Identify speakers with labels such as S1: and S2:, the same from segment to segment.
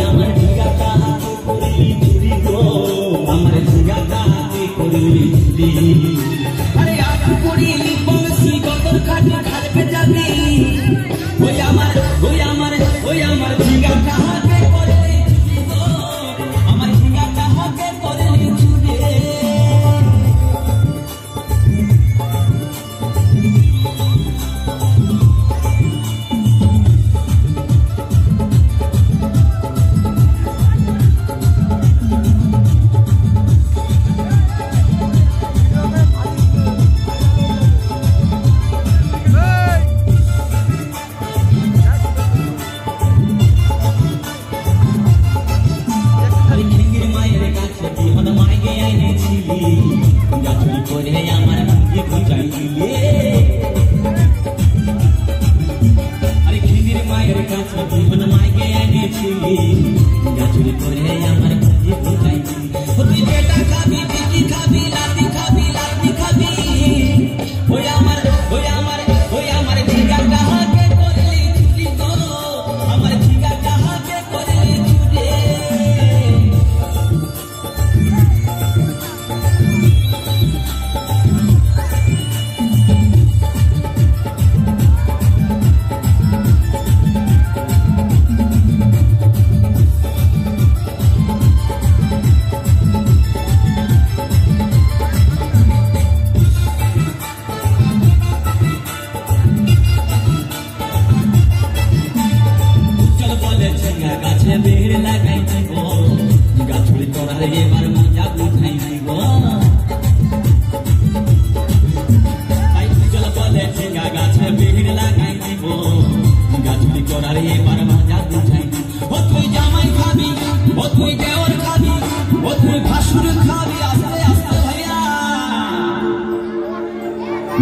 S1: আমার ঝিঙ্গাটা হাতে করলি চুরি গো, আমার ঝিঙ্গাটা হাতে করলি চুরি। আরে আটু করিলি বংশী কতর খাটে খালবে যাবি, ওই আমার ঝিঙ্গাটা হাতে করলি চুরি গো, আমার ঝিঙ্গাটা হাতে করলি চুরি।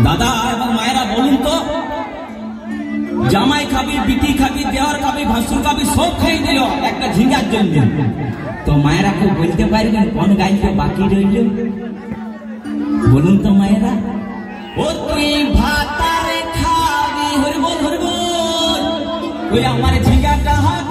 S1: দাদা এবং মায়েরা বলুন তো, জামাই খাবি, বিটি খাবি, দেওয়ার খাবি, ভাসুর খাবি, সব খেয়ে দিল একটা ঝিঙ্গার জন্য। তো মায়েরা কেউ বলতে পারবেন কোন গাইতে বাকি রইল? বলুন তো মায়েরা। ও তুই ভাতারে খাবি, হরবল হরবল, ওই আমার ঝিঙ্গাটা হাত